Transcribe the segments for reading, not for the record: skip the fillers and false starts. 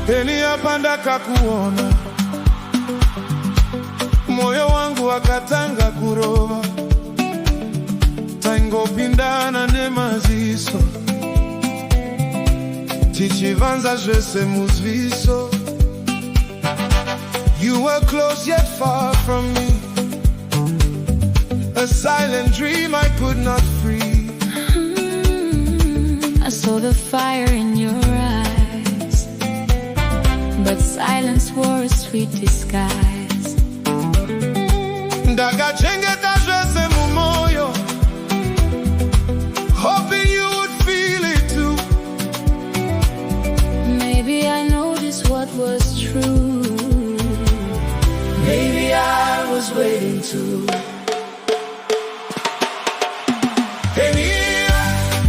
Enia panda kakuona, moyo wangu akatanga kuroba, tango pindana nemaziso, tichivanza zvese muzviso. You were close yet far from me, a silent dream I could not free. I saw the fire in your eyes, but silence wore a sweet disguise. Ndakachengeta zvese mumoyo, hoping you would feel it too. Maybe I noticed what was true. Maybe I was waiting too. Enia,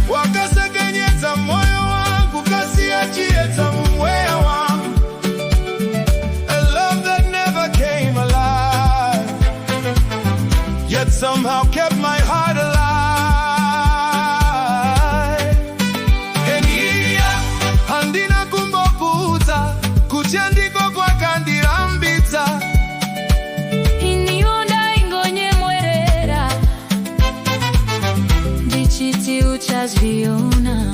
wakasekenyeza moyo wangu, kasiachieta mweya wangu. A love that never came alive, yet somehow kept my heart alive. Enia, handina kumboputa, kuchandiko kwa kandirambita. Zviona.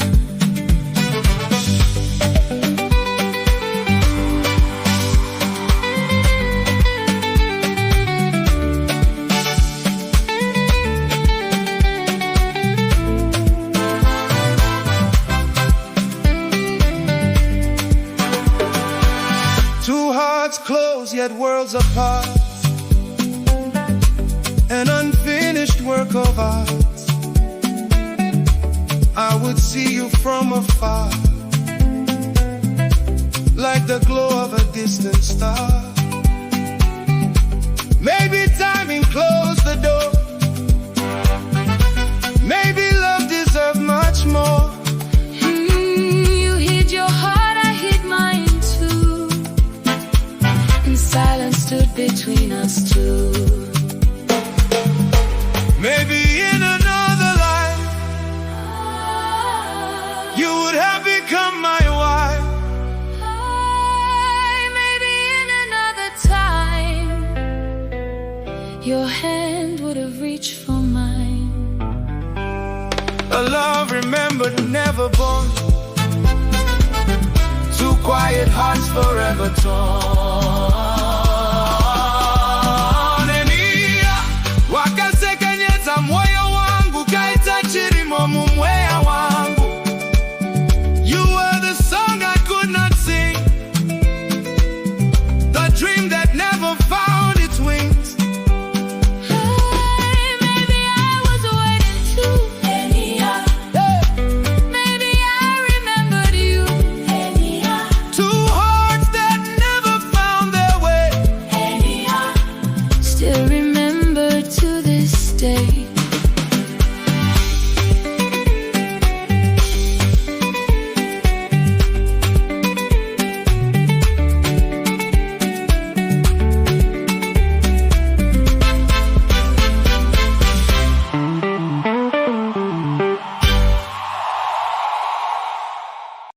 Two hearts close yet worlds apart, an unfinished work of art. I would see you from afar, like the glow of a distant star. Maybe timing closed the door, maybe love deserved much more. You hid your heart, I hid mine too, and silence stood between us two. Maybe in another life you would have become my wife. Maybe in another time your hand would have reached for mine. A love remembered, never born. Two quiet hearts forever torn.